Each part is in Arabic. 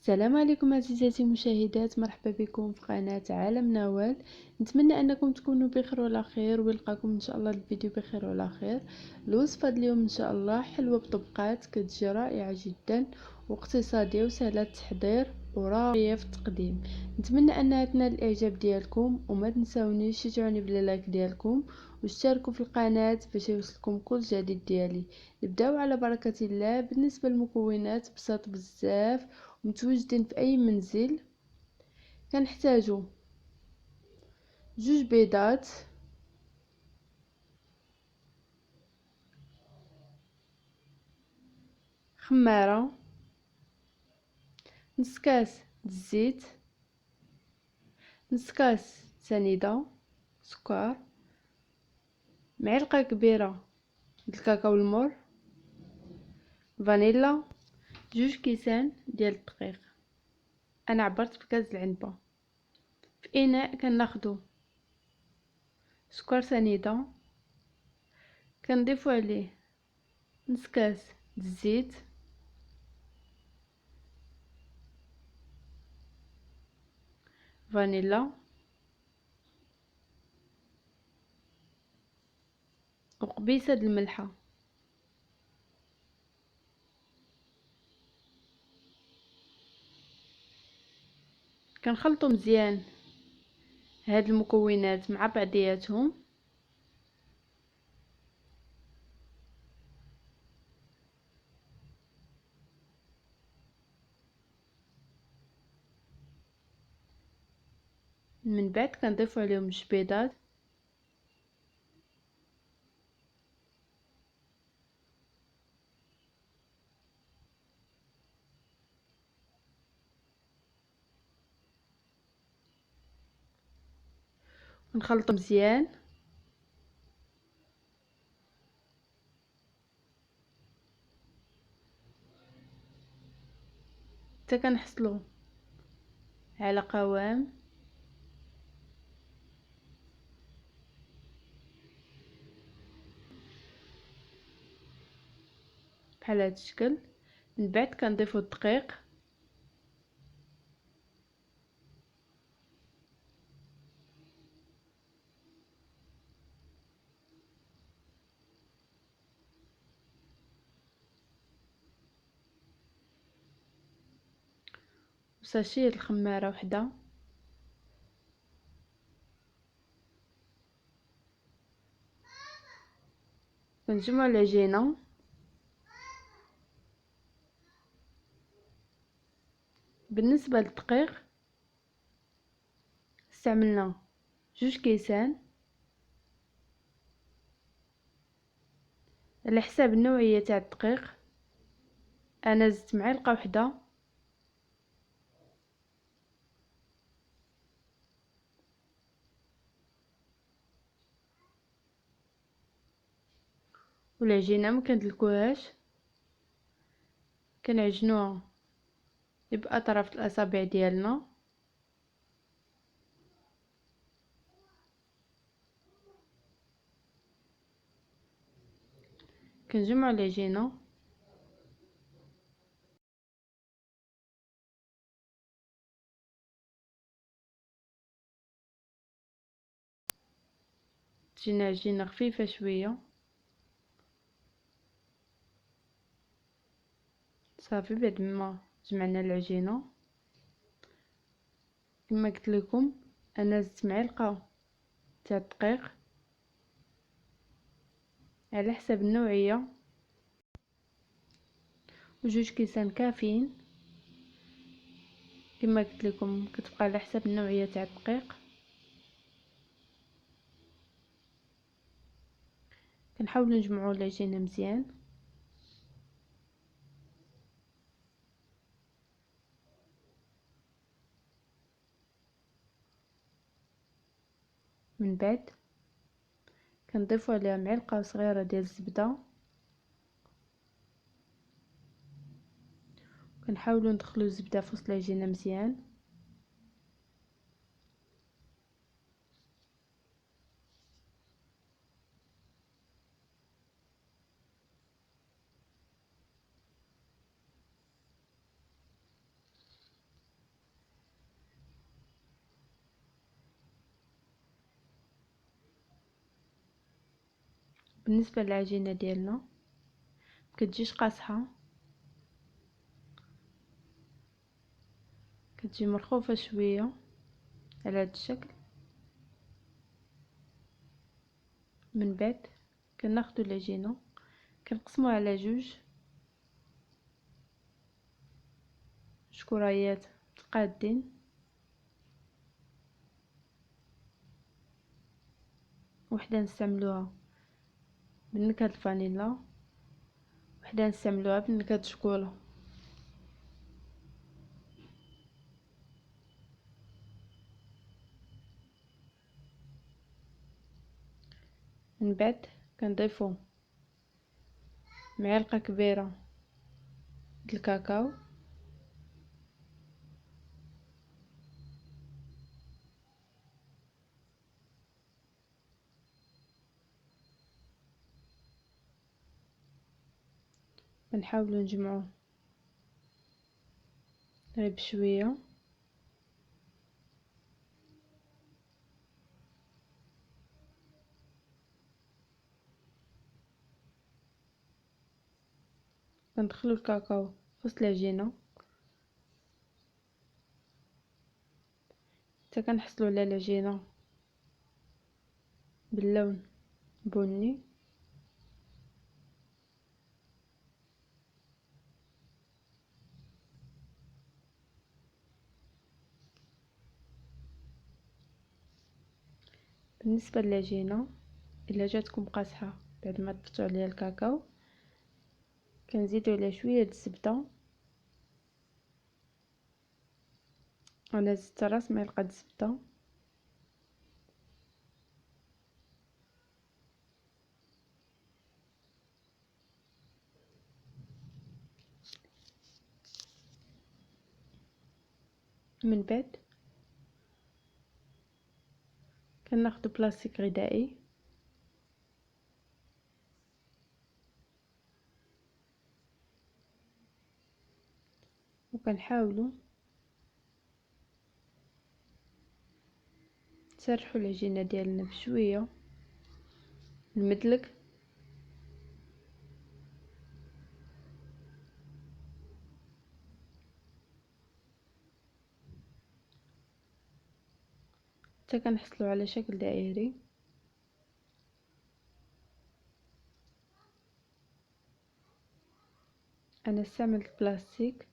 السلام عليكم عزيزاتي المشاهدات، مرحبا بكم في قناة عالم نوال. نتمنى انكم تكونوا بخير وعلى خير، ويلقاكم ان شاء الله الفيديو بخير وعلى خير. الوصفه اليوم ان شاء الله حلوه بطبقات، كتجي رائعه جدا واقتصاديه وسهله التحضير وراقيه في التقديم. نتمنى انها تنال الاعجاب ديالكم، وما تنساونيش تشجعوني باللايك ديالكم واشتركوا في القناه باش يوصلكم كل جديد ديالي. نبداو على بركه الله. بالنسبه للمكونات بساط بزاف متواجدين في اي منزل. كنحتاجو 2 بيضات، خمارة، نص كاس الزيت، نص كاس سنيدة، سكر، معلقة كبيرة الكاكاو المر، فانيلا، 2 كيسان ديال الدقيق. انا عبرت بكاس العنبة. في اناء كناخدو سكر سنيدة، كنضيفو عليه نص كاس الزيت، فانيلا، وقبيصة د الملحة. كنخلطو مزيان هاد المكونات مع بعضياتهم. من بعد كنضيفو عليهم البيضات، ونخلطو مزيان حتى كنحصلو على قوام بحال هاد الشكل. من بعد كنضيفو الدقيق، وساشيه الخماره وحده، كنجمعو العجينه. بالنسبه للدقيق استعملنا 2 كيسان على حساب النوعيه تاع الدقيق. انا زدت معلقه وحده، والعجينه ما كندلكوهاش، كنعجنوها باطراف الاصابع ديالنا. كنجمعوا العجينه تجينا عجينه خفيفه شويه. صافي بعد ما جمعنا العجينه كما قلت لكم انا زدت معلقه تاع الدقيق على حسب النوعيه، و2 كيسان كافيين كما قلت لكم، كتبقى على حسب النوعيه تاع الدقيق. كنحاولوا نجمعوا العجينه مزيان. من بعد كنضيفوا عليها معلقه صغيره ديال الزبده، كنحاولوا ندخلوا الزبده في وسط العجينه مزيان. بالنسبه للعجينه ديالنا كتجيش قاصحه، كتجي مرخوفه شويه على هذا الشكل. من بعد كناخذوا العجينه كنقسموها على جوج كريات متقادين، وحده نستعملوها بنكهه الفانيلا، وحده نستعملوها بنكهه الشوكولا. من بعد كنضيفو معلقه كبيره د الكاكاو، كنحاولوا نجمعوه غير بشويه. كندخلوا الكاكاو في وسط العجينه حتى كنحصلوا على العجينه باللون بني. بالنسبه للعجينه الا جاتكم قاصحه بعد ما ضفتوا عليها الكاكاو كنزيدوا عليها شويه د الزبده. انا زدت راس معلقه د الزبده. من بعد كناخذ بلاستيك غذائي وكنحاولوا نسرحوا العجينه ديالنا بشويه المدلك حتى كنحصلوا على شكل دائري. انا استعملت بلاستيك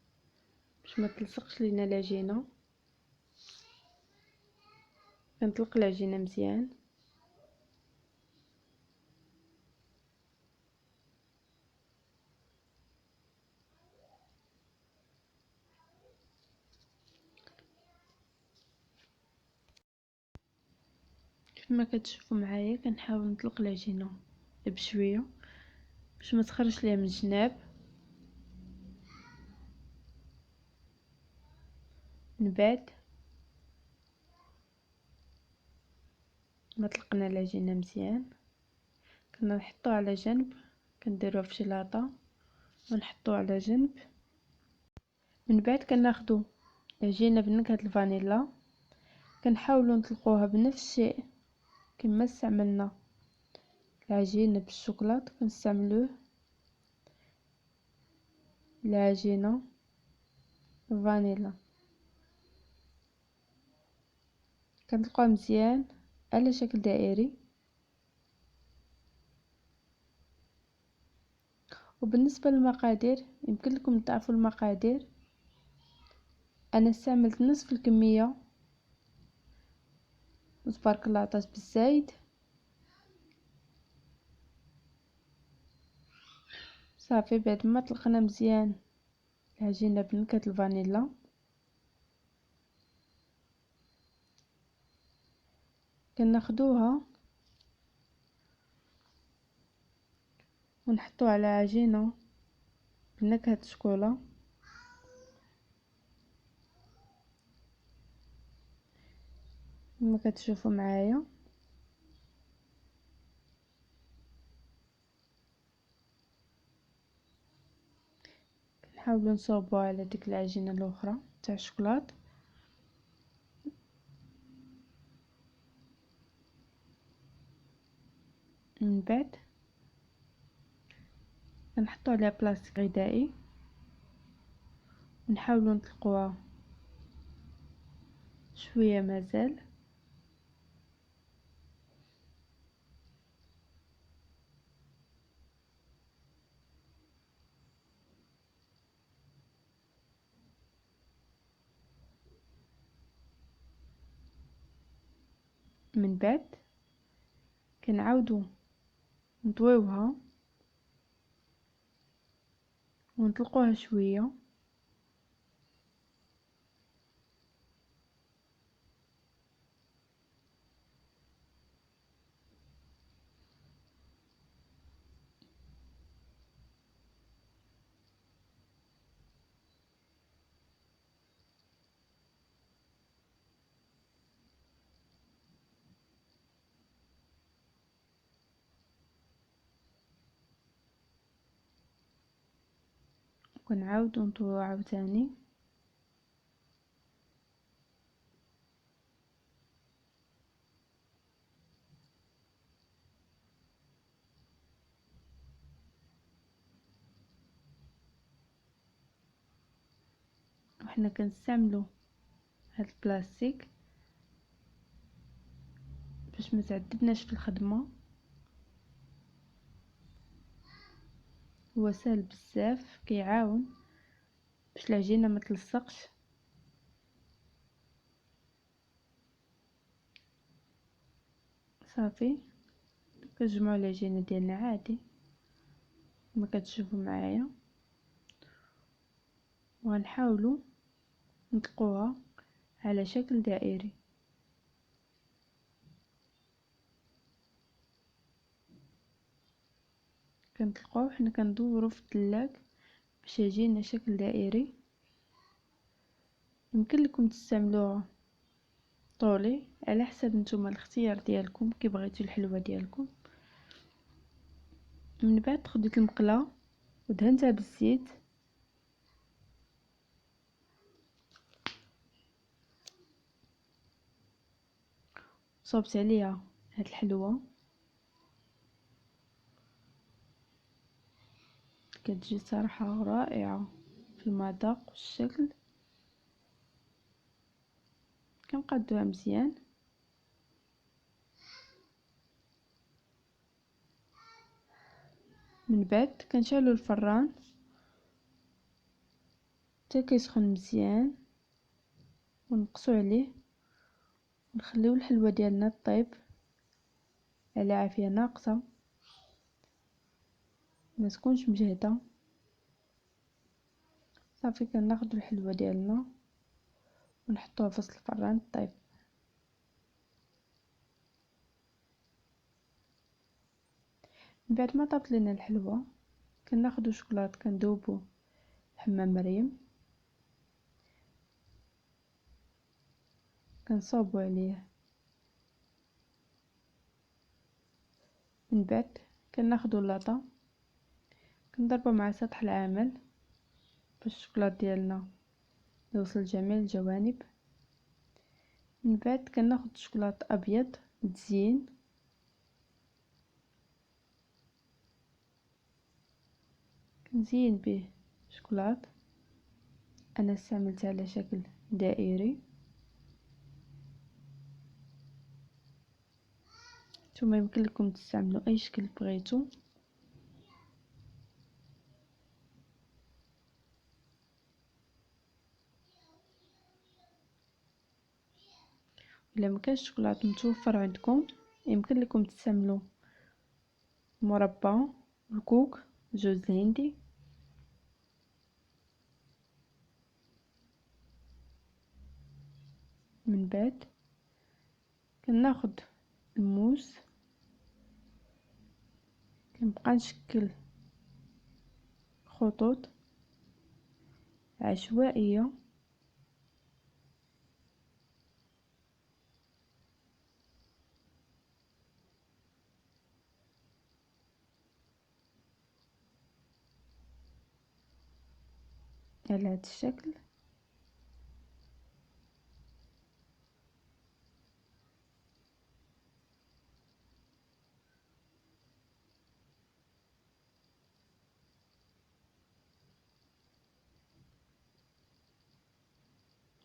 باش ما تلصقش لينا العجينه. كنطلق العجينه مزيان كما كتشوفوا معايا. كنحاول نطلق العجينه بشويه باش ما تخرجش ليها من الجناب. من بعد ما طلقنا العجينه مزيان كنحطوها على جنب، كنديروها في شلاطه ونحطوها على جنب. من بعد كناخذوا العجينه بنكهه الفانيلا كنحاولوا نطلقوها بنفس الشيء كما استعملنا العجينه بالشوكولاط. كنستعملوه العجينه الفانيلا كنطلقوها مزيان على شكل دائري. وبالنسبه للمقادير يمكن لكم تضاعفوا المقادير. انا استعملت نصف الكميه وتبارك الله عطات بالزايد. صافي بعد ما طلقنا مزيان العجينه بنكهه الفانيلا كناخدوها ونحطوها على عجينه بنكهه الشوكولا. كما كتشوفوا معايا كنحاولوا نصوبوها على ديك العجينه الاخرى تاع الشوكولات. من بعد كنحطو عليها بلاستيك غذائي ونحاولوا نطلقوها شويه مازال. من بعد كنعاودو نطويوها ونطلقوها شويه. وكنعاودو نطويو عاوتاني. وحنا كنستعملو هاد البلاستيك باش ما تعذبناش في الخدمه. هو سهل بزاف، كيعاون باش العجينه ما تلصقش. صافي كنجمعوا العجينه ديالنا عادي كما كتشوفوا معايا، وغنحاولوا نطلقوها على شكل دائري. كنطلقوه حنا كندورو في الثلاج باش يجينا شكل دائري. يمكن لكم تستعملوه طولي على حسب نتوما الاختيار ديالكم كي بغيتوا الحلوه ديالكم. من بعد خديت المقله ودهنتها بالزيت، صوبت عليها هاد الحلوه. كتجي صراحه رائعه في المذاق والشكل. كنقادوها مزيان. من بعد كنشعلوا الفران حتى كيسخن مزيان ونقصوا عليه ونخليو الحلوه ديالنا طيب على عافيه ناقصه ما تكونش مجهده. صافي كناخذوا الحلوه ديالنا ونحطوها في وسط الفران طيب. من بعد ما طابت لنا الحلوه كناخذوا شوكولاط كندوبو حمام مريم كنصوبوا عليه. من بعد كناخذوا اللاطه كنضربوا مع سطح العمل باش الشوكولاط ديالنا يوصل لجميع الجوانب. من بعد كناخذ شوكولاط ابيض متزين كنزين به شوكولاط. انا استعملت على شكل دائري، ثم يمكن لكم تستعملوا اي شكل بغيتو. الا ما كانش الشوكولاط متوفر عندكم يمكن لكم تستعملوا مربى الكوك جوز هندي. من بعد كناخد الموس كنبقى نشكل خطوط عشوائيه على هذا الشكل.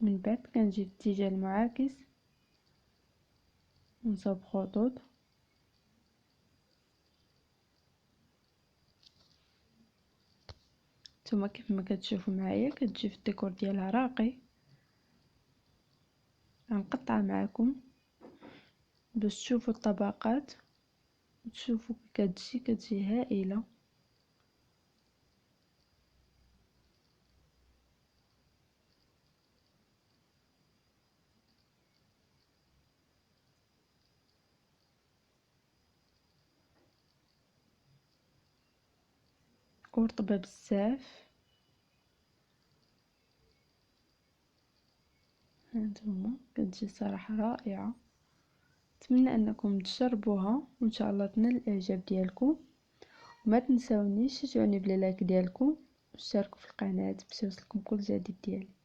من بعد كنجي في الاتجاه المعاكس ونصوب خطوط نتوما كيف ما كتشوفوا معايا كتجي في الديكور ديالها راقي. غنقطع معكم باش تشوفوا الطبقات وتشوفوا كتجي هائله. ورطبه بزاف. هانتوما كتجي صراحه رائعه. نتمنى انكم تجربوها وان شاء الله تنال الاعجاب ديالكم. وما تنساونيش تشجعوني بلا لايك ديالكم واشتركوا في القناه باش يوصلكم كل جديد ديالي.